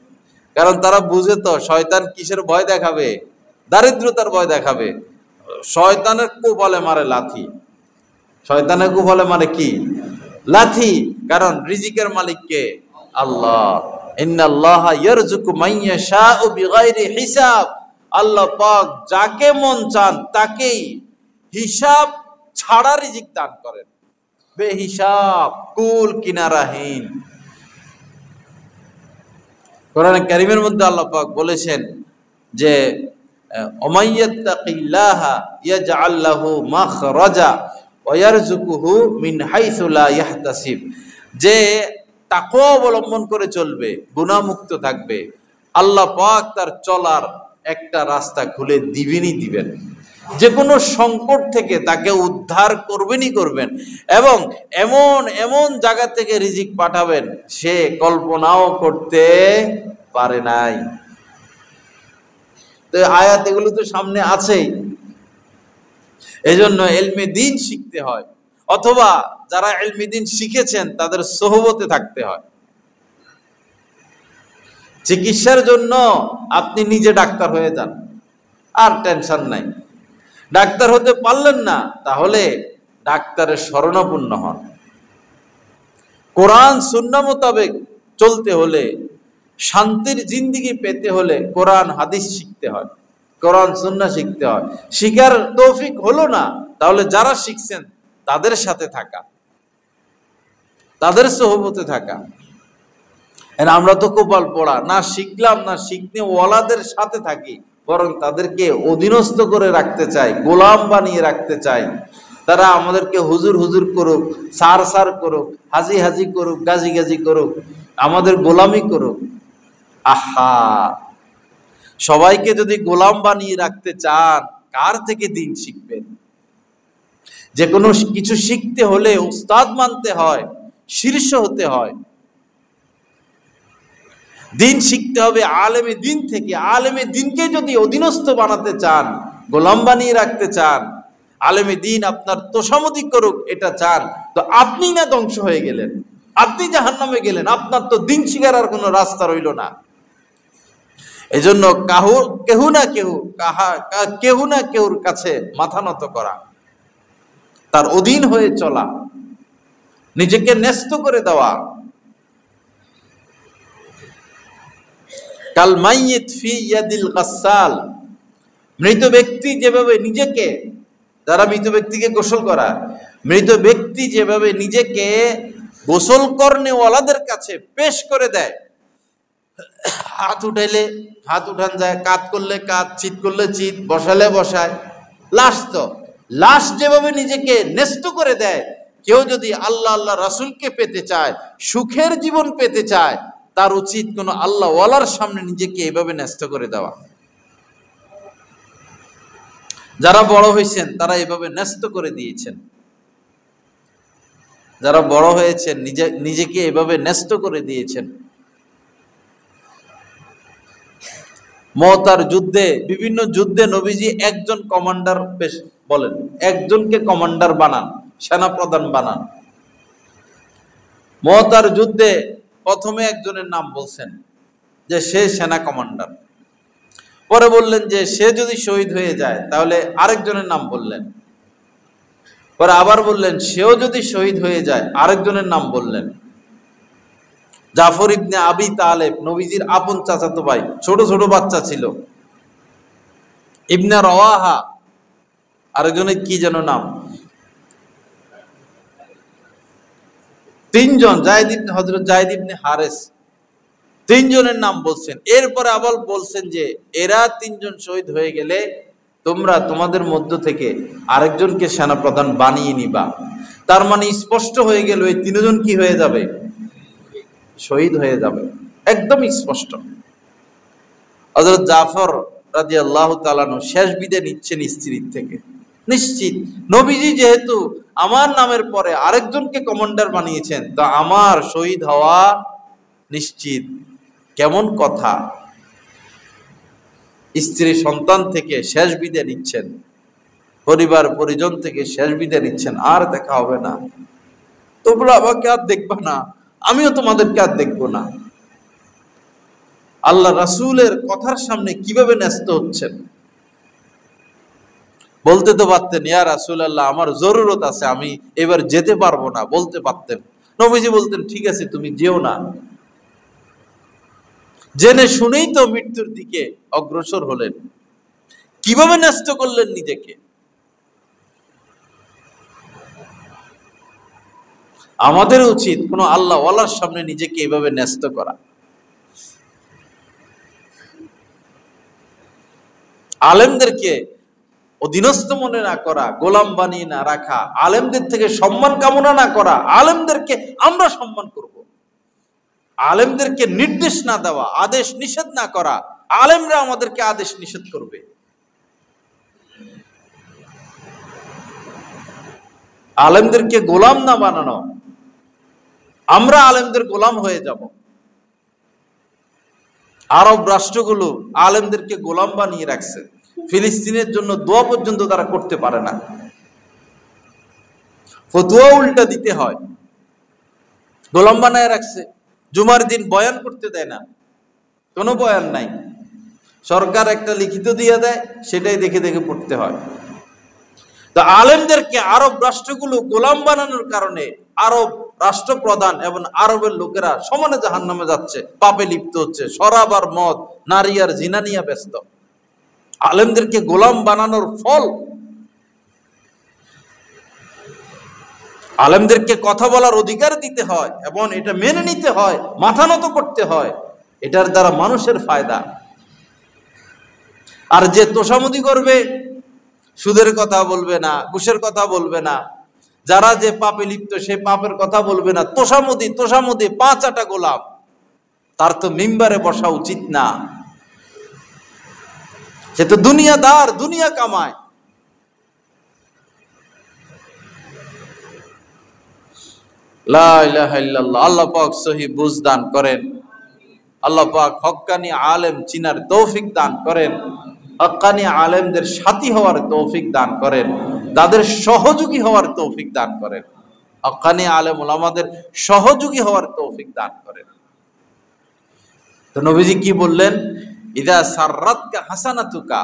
S1: কারণ তারা বুঝে তো শয়তান কিসের ভয় দেখাবে? দারিদ্রতার ভয় দেখাবে। শয়তানের কুফলে মারে লাথি, শয়তানের কুফলে মারে কি? লাথি। কারণ রিজিকের মালিক কে? আল্লাহ। ইন্নাল্লাহা ইয়ারযুকু মান ইয়াশাউ বিগাইরি হিসাব, আল্লাহ পাক যাকে মন চান তাকেই হিসাব ছাড়া রিজিক দান করেন, বেহিসাব, কুল কিনারাহীন। কোরআনে কারীমের মধ্যে আল্লাহ পাক বলেছেন যে ওমাইয়াত্তাকিল্লাহা ইয়াজআল লাহু মাখরাজা ওয়া ইয়ারযুকুহু মিন হাইসু লা ইয়াহতাসিব, যে তাকওয়া অবলম্বন করে চলবে, গুনাহমুক্ত থাকবে, আল্লাহ পাক তার চলার একটা রাস্তা খুলে দিবেনই দিবেন। যে কোনো সংকট থেকে তাকে উদ্ধার করবেনই করবেন, এবং এমন এমন জায়গা থেকে রিজিক পাঠাবেন সে কল্পনাও করতে পারে নাই। তো আয়াত এগুলো তো সামনে আছেই। এজন্য ইলমে দ্বীন শিখতে হয়, অথবা যারা ইলমে দ্বীন শিখেছেন তাদের সোহবতে থাকতে হয়। চিকিৎসার জন্য আপনি নিজে ডাক্তার হয়ে যান, আর টেনশন নাই। ডাক্তার হতে পারলেন না, তাহলে ডাক্তারের শরণাপন্ন হন। কোরআন সুন্নাহ মোতাবেক চলতে হলে, শান্তির জিন্দেগি পেতে হলে কোরআন হাদিস শিখতে হয়, কোরআন সুন্নাহ শিখতে হয়। শিখার তৌফিক হলো না, তাহলে যারা শিখছেন তাদের সাথে থাকা, তাদের সোহবতে থাকা। আমরা তো কপাল পড়া, না শিখলাম না শিখতে ওয়ালাদের সাথে থাকি, বরং তাদেরকে অধীনস্থ করে রাখতে চাই, গোলাম বানিয়ে রাখতে চাই। তারা আমাদেরকে হুজুর হুজুর করুক, সার সার করুক, হাজি হাজি করুক, গাজি গাজি করুক, আমাদের গোলামি করুক। আহা, সবাইকে যদি গোলাম বানিয়ে রাখতে চান, কার থেকে দিন শিখবেন? যে কোনো কিছু শিখতে হলে উস্তাদ মানতে হয়, শীর্ষ হতে হয়। দিন শিখতে হবে আলেমে দিন থেকে। আলেমে দিনকে যদি অধীনস্থ বানাতে চান, গোলাম বানিয়ে রাখতে চান, আলেমে দিন আপনার তোষামতি করুক এটা চান, তো আপনি না ধ্বংস হয়ে গেলেন, আপনি জাহান্নামে গেলেন, আপনার তো দিন শিখার আর কোনো রাস্তা রইল না। এই জন্য কেউ না কেউর কাছে মাথা নত করা, তার অধীন হয়ে চলা, নিজেকে ন্যস্ত করে দেওয়া। কাল মাইয়িত ফি ইয়াদিল গাসসাল, মৃত ব্যক্তি যেভাবে নিজেকে, যারা মৃত ব্যক্তিকে গোসল করা, মৃত ব্যক্তি যেভাবে নিজেকে গোসল করনেওয়ালাদের কাছে পেশ করে দেয়, হাত উঠাইলে হাত উঠান যায়, কাত করলে কাত, চিৎ করলে চিৎ, বসালে বসায়। লাশ যেভাবে নিজেকে ন্যস্ত করে দেয়, কেউ যদি আল্লাহ আল্লাহ রাসূলকে পেতে চায়, সুখের জীবন পেতে চায়, তার উচিত কোন আল্লাহ ওয়ালার সামনে নিজেকে এইভাবে ন্যস্ত করে দেওয়া। যারা বড় হয়েছেন তারা এভাবে ন্যস্ত করে দিয়েছেন, যারা বড় হয়েছেন নিজেকে এভাবে ন্যস্ত করে দিয়েছেন। মুতার যুদ্ধে, বিভিন্ন যুদ্ধে নবীজি একজন কমান্ডার বলেন, একজনকে কমান্ডার বানান, সেনাপ্রধান বানান। মুতার যুদ্ধে প্রথমে একজনের নাম বলছেন যে সে সেনা কমান্ডার, পরে বললেন যে সে যদি শহীদ হয়ে যায় তাহলে আরেকজনের নাম বললেন, পরে আবার বললেন সেও যদি শহীদ হয়ে যায়, আরেকজনের নাম বললেন। জাফর ইবনে আবি তালেব, নবীজির আপন চাচাতো ভাই, ছোট ছোট বাচ্চা ছিল। ইবনে রওয়াহা, আরেকজনের কি যেন নাম, তিনজন, হযরত যায়েদ ইবনে হারেস, তিনজনের নাম বলছেন। এরপরে আবার বলছেন যে এরা তিনজন শহীদ হয়ে গেলে তোমরা তোমাদের মধ্য থেকে আরেকজনকে সেনাপ্রধান বানিয়ে নিবা। তার মানে স্পষ্ট হয়ে গেল এই তিনজন কি হয়ে যাবে, শহীদ হয়ে যাবে, একদম স্পষ্ট। হযরত জাফর রাদিয়াল্লাহু তাআলা আনহু শেষ বিদায় নিচ্ছেন স্ত্রীর থেকে, নিশ্চিত নবীজি যেহেতু আমার নামের পরে আরেকজনকে কমান্ডার বানিয়েছেন, তা আমার শহীদ হওয়া নিশ্চিত। কেমন কথা! স্ত্রী সন্তান থেকে শেষ বিদায় নিচ্ছেন, পরিবার পরিজন থেকে শেষ বিদায় নিচ্ছেন, আর দেখা হবে না, তোমরা আমাকে আর দেখবা না, আমিও তোমাদেরকে আর দেখবো না। আল্লাহ রাসূলের কথার সামনে কিভাবে ন্যস্ত হচ্ছেন। বলতে তো পারতেন, ইয়া রাসূলুল্লাহ আমার জরুরত আছে, আমি এবার যেতে পারবো না, বলতে পারতেন। নবীজি বলতেন ঠিক আছে তুমি যেও না। জেনে শুনেই তো মৃত্যুর দিকে অগ্রসর হলেন, কিভাবে ন্যস্ত করলেন নিজেকে। আমাদের উচিত কোন আল্লাহ ওয়ালার সামনে নিজেকে এভাবে ন্যস্ত করা। আলেমদেরকে অধীনস্থ মনে না করা, গোলাম বানিয়ে না রাখা, আলেমদের থেকে সম্মান কামনা না করা, আলেমদেরকে আমরা সম্মান করব, আলেমদেরকে নির্দেশ না দেওয়া, আদেশ নিষেধ না করা, আলেমরা আমাদেরকে আদেশ নিষেধ করবে। আলেমদেরকে গোলাম না বানানো, আমরা আলেমদের গোলাম হয়ে যাব। আরব রাষ্ট্রগুলো আলেমদেরকে গোলাম বানিয়ে রাখছে, ফিলিস্তিনের জন্য দোয়া পর্যন্ত তারা করতে পারে না, ফতোয়া উল্টা দিতে হয়, গোলাম বানায় রাখছে। জুমার দিন বয়ান করতে দেয় না, কোনো বয়ান নাই, সরকার একটা লিখিত দিয়ে দেয়, সেটাই দেখে দেখে পড়তে হয়। তো আলেমদেরকে আরব রাষ্ট্রগুলো গোলাম বানানোর কারণে আরব রাষ্ট্রপ্রধান এবং আরবের লোকেরা সমানে জাহান্নামে যাচ্ছে, পাপে লিপ্ত হচ্ছে, শরাব আর মদ, নারী আর জিনা নিয়ে ব্যস্ত। আলেমদেরকে গোলাম বানানোর ফল, আলেমদেরকে কথা বলার অধিকার দিতে হয় এবং এটা মেনে নিতে হয়, মাথা নত করতে হয়, এটার দ্বারা মানুষের ফায়দা। আর যে তোষামোদি করবে, সুদের কথা বলবে না, ঘুষের কথা বলবে না, যারা যে পাপে লিপ্ত সে পাপের কথা বলবে না, তোষামোদি 5 গোলাম, তার তো মিম্বারে বসা উচিত না। সে তো দুনিয়াদার, দুনিয়া কামায়। লা ইলাহা ইল্লাল্লাহ। আল্লাহ পাক সহিহ বুঝ দান করেন, আল্লাহ পাক হক্কানি আলেম চিনার তৌফিক দান করেন, হক্কানি আলেমদের সাথী হওয়ার তৌফিক দান করেন, তাদের সহযোগী হওয়ার তৌফিক দান করেন, হক্কানি আলেম ওলামাদের সহযোগী হওয়ার তৌফিক দান করেন। তো নবীজি কি বললেন? ইদা সাররাতকা হাসানাতুকা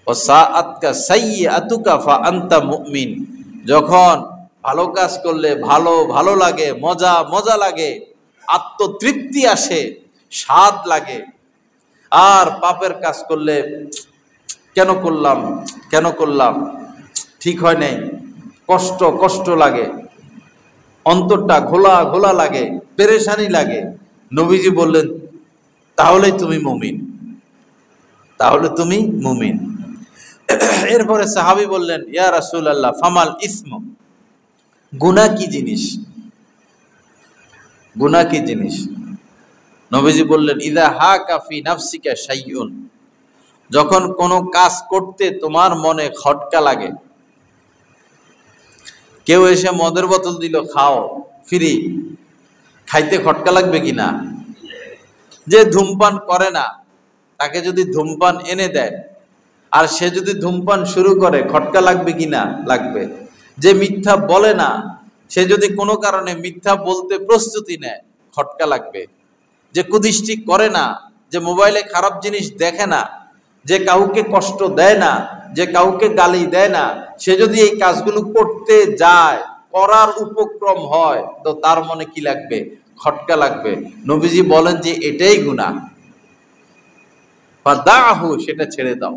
S1: ওয়া সাআতকা সাইয়্যাতুকা ফা আনতা মুমিন। যখন ভালো কাজ করলে ভালো ভালো লাগে, মজা মজা লাগে, আত্মতৃপ্তি আসে, স্বাদ লাগে। আর পাপের কাজ করলে কেন করলাম, ঠিক হয় নাই, কষ্ট কষ্ট লাগে, অন্তরটা ঘোলা ঘোলা লাগে, পেরেশানি লাগে। নবীজি বললেন তাহলেই তুমি মুমিন। এরপরে সাহাবী বললেন, ইয়া রাসূলুল্লাহ ফামাল ইসম, গুনাহ কি জিনিস? নবীজি বললেন, ইদা হাকা ফি নাফসিকা শাইউন, যখন কোনো কাজ করতে তোমার মনে খটকা লাগে। কেউ এসে মদের বোতল দিল, খাও ফ্রি, খাইতে খটকা লাগবে কিনা? যে ধূমপান করে না তাকে যদি ধূমপান এনে দেয় আর সে যদি ধূমপান শুরু করে, খটকা লাগবে কিনা? লাগবে। যে মিথ্যা বলে না সে যদি কোনো কারণে মিথ্যা বলতে প্রস্তুতি নেয়, খটকা লাগবে। যে কুদৃষ্টি করে না, যে মোবাইলে খারাপ জিনিস দেখে না, যে কাউকে কষ্ট দেয় না, যে কাউকে গালি দেয় না, সে যদি এই কাজগুলো করতে যায়, করার উপক্রম হয়, তো তার মনে কি লাগবে? খটকা লাগবে। নবীজি বলেন যে এটাই গুনাহ। ফাদাহু, সেটা ছেড়ে দাও।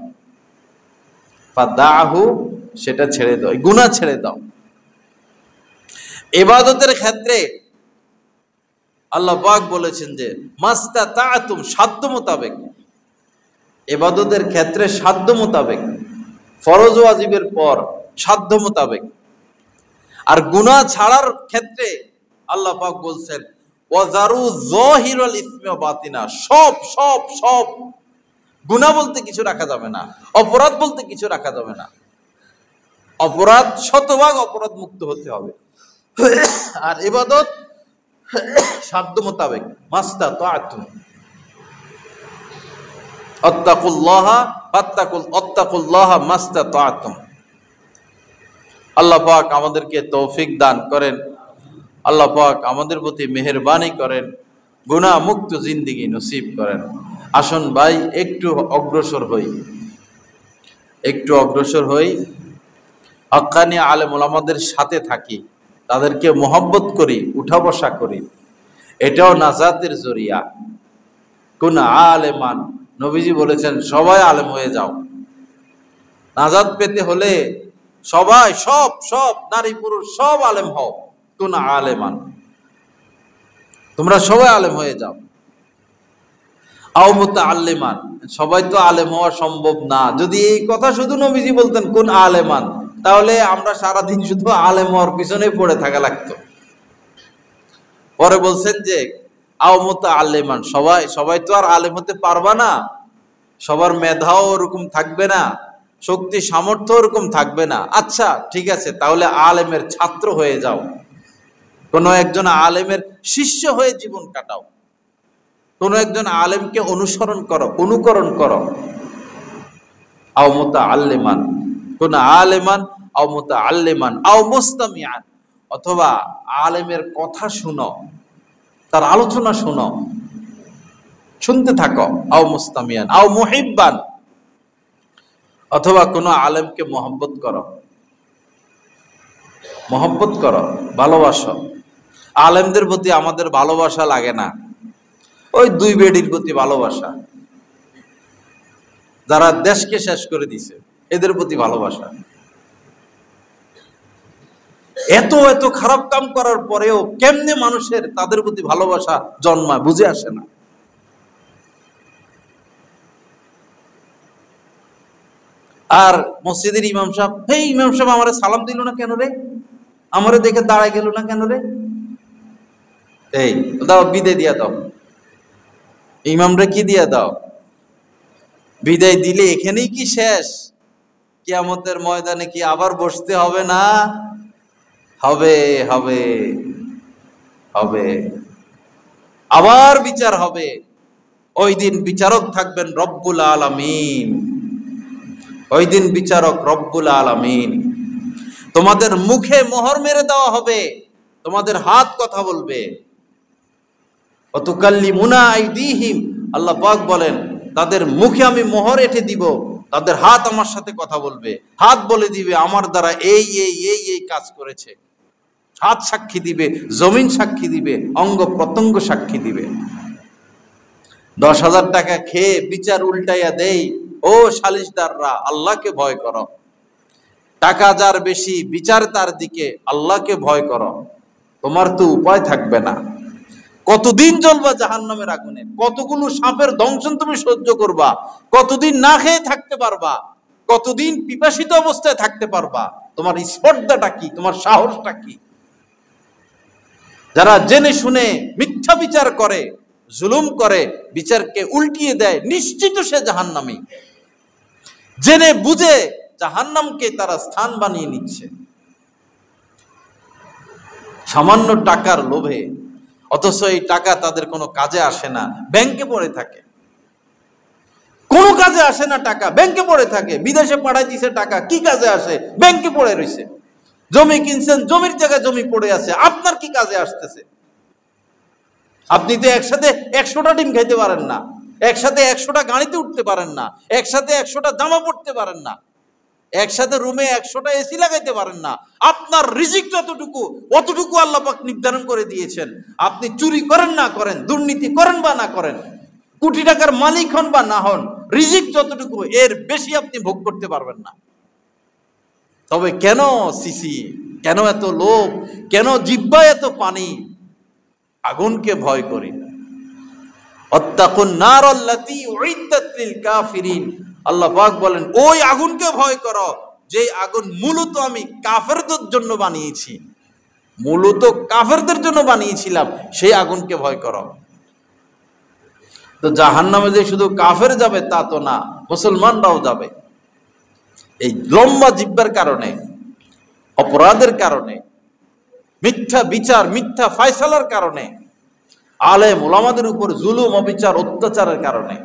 S1: ফাদাহু, সেটা ছেড়ে দাও, গুনাহ ছেড়ে দাও। ইবাদতের ক্ষেত্রে আল্লাহ পাক বলেছেন যে মাস্তাতাতুম, সাধ্য মোতাবেক। ইবাদতের ক্ষেত্রে সাধ্য মোতাবেক, ফরজ ওয়াজিবের পর সাধ্য মোতাবেক। আর গুনাহ ছাড়ার ক্ষেত্রে আল্লাহ পাক বলছেন ওয়াজারু যাহিরাল ইসমি ওয়া বাতিনা, সব গুনাহ বলতে কিছু রাখা যাবে না, অপরাধ বলতে কিছু রাখা যাবে না। অপরাধ, শতভাগ অপরাধ মুক্ত হতে হবে। আর ইবাদত সাধ্য মোতাবেক, মাস্তাতাতুম। আত্তাকুল্লাহা মাস্তাতাতুম। আল্লাহ পাক আমাদেরকে তৌফিক দান করেন, আল্লাহ পাক আমাদের প্রতি মেহেরবানি করেন, গুনাহ মুক্ত জিন্দেগি নসিব করেন। আসুন ভাই একটু অগ্রসর হই, হক্কানি আলেম ওলামাদের সাথে থাকি, তাদেরকে মহব্বত করি, উঠা বসা করি। এটাও নাজাতের জরিয়া। কোন আলেমান, নবীজি বলেছেন সবাই আলেম হয়ে যাও। নাজাত পেতে হলে সবাই, সব নারী পুরুষ সব আলেম হও। কোন আলেমান, তোমরা সবাই আলেম হয়ে যাও। আও মুতাআল্লিমান, সবাই তো আলেম হওয়া সম্ভব না। যদি এই কথা শুধু নবীজি বলতেন কোন আলেমান, তাহলে আমরা সারাদিন শুধু আলেম হওয়ার পিছনে পড়ে থাকা লাগতো। পরে বলছেন যে আও মুতাআল্লিমান, সবাই তো আর আলেম হতে পারবা না, সবার মেধাও ওরকম থাকবে না, শক্তি সামর্থ্য ওরকম থাকবে না। আচ্ছা ঠিক আছে, তাহলে আলেমের ছাত্র হয়ে যাও, কোনো একজন আলেমের শিষ্য হয়ে জীবন কাটাও, কোনো একজন আলেমকে অনুকরণ করো। আও মুতাআল্লিমান, কোন আলেমান, আও মুতাআল্লিমান, আও মুস্তামিআন, অথবা আলেমের কথা শুনো, তার আলোচনা শুনো, শুনতে থাকো। আও মুস্তামিয়ান, আও মুহিব্বান, অথবা কোনো আলেমকে মহব্বত করো, ভালোবাসো। আলেমদের প্রতি আমাদের ভালোবাসা লাগে না, ওই দুই বেডির প্রতি ভালোবাসা, যারা দেশকে শেষ করে দিছে এদের প্রতি ভালোবাসা। এত খারাপ কাম করার পরেও কেমনে মানুষের তাদের প্রতি ভালোবাসা জন্মায়, বুঝে আসে না। আর মসজিদের ইমাম সাহেব আমারে সালাম দিল না কেন রে, আমারে দেখে দাঁড়ায় গেল না কেন রে, এই দাও বিদায় দিয়া দাও, ইমামরা কি দিয়া দাও, বিদায় দিলে এখানেই কি শেষ? কিয়ামতের ময়দানে কি আবার বসতে হবে না? হবে, আবার বিচার হবে। ওই দিন বিচারক থাকবেন রব্বুল আলামিন, ওই দিন বিচারক রব্বুল আলামিন। তোমাদের মুখে মোহর মেরে দেওয়া হবে, তোমাদের হাত কথা বলবে। ওয়াতুকাল্লিমুনা আইদিহিম, আল্লাহ পাক বলেন তাদের মুখে আমি মোহর এঁটে দিব, তাদের হাত আমার সাথে কথা বলবে, হাত বলে দিবে আমার দ্বারা এই এই এই এই কাজ করেছে। হাত সাক্ষী দিবে, জমিন সাক্ষী দিবে, অঙ্গ প্রত্যঙ্গ সাক্ষী দিবে। 10,000 টাকা খেয়ে বিচার উল্টাইয়া দেই। ও সালিশদাররা, আল্লাহকে ভয় করো। টাকা যার বেশি, বিচার তার দিকে, আল্লাহকে ভয় করো। তোমার তো উপায় থাকবে না। কতদিন জ্বলবা জাহান্নামের আগুনে? কতগুলো সাপের দংশন তুমি সহ্য করবা? কতদিন না খেয়ে থাকতে পারবা? কতদিন পিপাসিত অবস্থায় থাকতে পারবা? তোমার স্পর্ধাটা কি? তোমার সাহসটা কি? যারা জেনে শুনে মিথ্যা বিচার করে, জুলুম করে, বিচারকে উল্টিয়ে দেয়, নিশ্চিত সে জাহান্নামী। জেনে বুঝে জাহান্নামকে তারা স্থান বানিয়ে নিচ্ছে সামান্য টাকার লোভে। অথচ এই টাকা তাদের কোনো কাজে আসে না, ব্যাংকে পড়ে থাকে। কোনো কাজে আসে না টাকা, ব্যাংকে পড়ে থাকে। বিদেশে পাঠাই দিছে টাকা, কি কাজে আসে? ব্যাংকে পড়ে রয়েছে। জমি কিনছেন, জমির জায়গায় জমি পড়ে আছে, আপনার কি কাজে আসতেছে? আপনি তো একসাথে 100টা ডিম খাইতে পারেন না, একসাথে 100টা গাড়িতে উঠতে পারেন না, একসাথে 100টা জামা পড়তে পারেন না, একসাথে রুমে 100টা এসি লাগাইতে পারেন না। আপনার রিজিক যতটুকু, অতটুকু আল্লাহ পাক নির্ধারণ করে দিয়েছেন। আপনি চুরি করেন না করেন, দুর্নীতি করেন বা না করেন, কোটি টাকার মালিক হন বা না হন, রিজিক যতটুকু, এর বেশি আপনি ভোগ করতে পারবেন না। তবে কেন সিসি, কেন এত লোভ, কেন জিহ্বায় এত পানি? আগুনকে ভয় করি। অত্তাকুন নারাল্লাতী উইদ্দাত লিল কাফিরিন। আল্লাহ পাক বলেন, ওই আগুনকে ভয় করো যে আগুন মূলত আমি কাফেরদের জন্য বানিয়েছি, মূলত কাফেরদের জন্য বানিয়েছিলাম, সেই আগুনকে ভয় করো। তো জাহান্নামে যে শুধু কাফের যাবে তা তো না, মুসলমানরাও যাবে। এই লম্বা জিহ্বার কারণে, অপরাধের কারণে, মিথ্যা বিচার, মিথ্যা ফয়সালার কারণে, আলেম ওলামাদের উপর জুলুম, অবিচার, অত্যাচারের কারণে।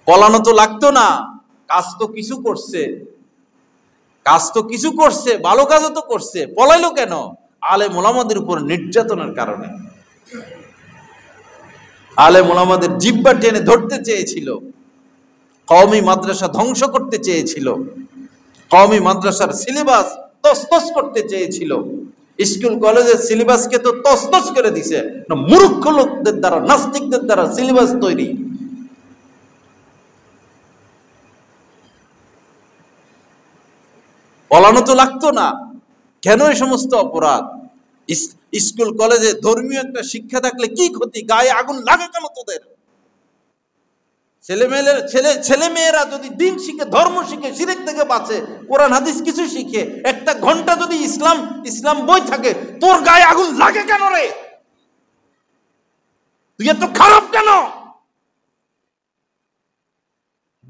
S1: পলানো তো লাগতো না, কাজ তো কিছু করছে, কাজ তো কিছু করছে, ভালো কাজও তো করছে, পলাইলো কেন? আলেম ওলামাদের উপর নির্যাতনের কারণে। আলেম ওলামাদের জিহ্বা টেনে ধরতে চেয়েছিল, কওমি মাদ্রাসা ধ্বংস করতে চেয়েছিল, কওমি মাদ্রাসার সিলেবাস তছনছ করতে চেয়েছিল, স্কুল কলেজের সিলেবাসকে তো তছনছ করে দিছে। মূর্খ লোকদের দ্বারা, নাস্তিকদের দ্বারা সিলেবাস তৈরি। পলানো তো লাগতো না, কেন এই সমস্ত অপরাধ? স্কুল কলেজে ধর্মীয় একটা শিক্ষা থাকলে কি ক্ষতি? গায়ে আগুন লাগে কেন তোদের? ছেলে মেয়েরা যদি দিন শিখে, ধর্ম শিখে, শিরক থেকে বাঁচে, কোরআন হাদিস কিছু শিখে, একটা ঘন্টা যদি ইসলাম বই থাকে, তোর গায়ে আগুন লাগে কেন রে? তুই এত খারাপ কেন?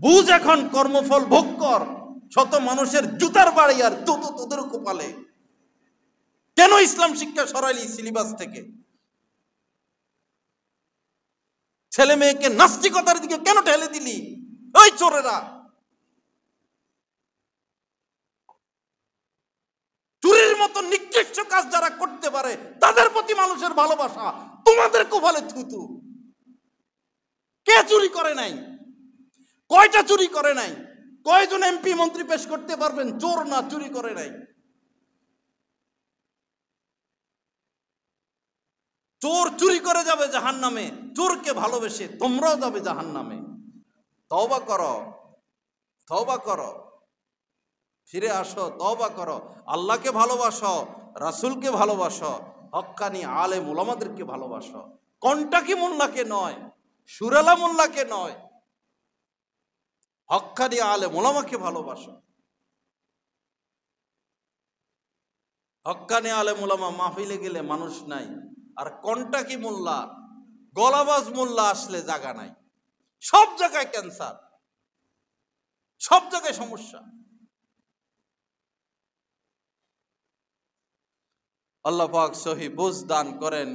S1: বুঝ, এখন কর্মফল ভোগ কর। শত মানুষের জুতার বাড়ি আর তোদের কপালে। কেন ইসলাম শিক্ষা সরাইলি সিলেবাস থেকে? ছেলে মেয়েকে নাস্তিকতার দিকে কেন ঠেলে দিলি? ওই চোরেরা, চুরির মতো নিকৃষ্ট কাজ যারা করতে পারে, তাদের প্রতি মানুষের ভালোবাসা, তোমাদের কপালে থুতু। কে চুরি করে নাই? কয়টা চুরি করে নাই? কয়জন এমপি মন্ত্রী পেশ করতে পারবেন চোর না চুরি করে নাই? চোর চুরি করে যাবে জাহান্নামে, চোরকে ভালোবেসে তোমরাও যাবে জাহান্নামে। তওবা করো, তওবা করো, ফিরে আসো, তওবা করো, আল্লাহকে ভালোবাসো, রাসূলকে ভালোবাসো, হক্কানি আলেম ওলামাদেরকে ভালোবাসো। কন্টাকি মোল্লাকে নয়, সুরালা মোল্লাকে নয়, হক্কানি আলেম ওলামাকে ভালোবাসো। হক্কানি আলেম ওলামা মাহফিলে গেলে মানুষ নাই, আর কন্টাকি মোল্লা, গলাবাজ মোল্লা আসলে জায়গা নাই। সব জায়গায় ক্যান্সার, সব জায়গায় সমস্যা। আল্লাহ পাক সহি বুঝ দান করেন।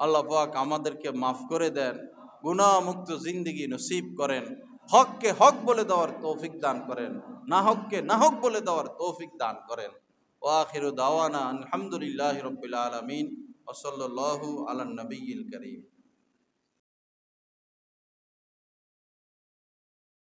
S1: আল্লাহ পাক আমাদেরকে মাফ করে দেন, গুনাহ মুক্ত জিন্দেগি নসিব করেন, হককে হক বলে দেওয়ার তৌফিক দান করেন, না হককে না হক বলে দেওয়ার তৌফিক দান করেন। ওয়া আখিরু দাওয়ানা আলহামদুলিল্লাহি রাব্বিল আলামিন ওয়া সাল্লাল্লাহু আলা নবিয়্যিল কারীম।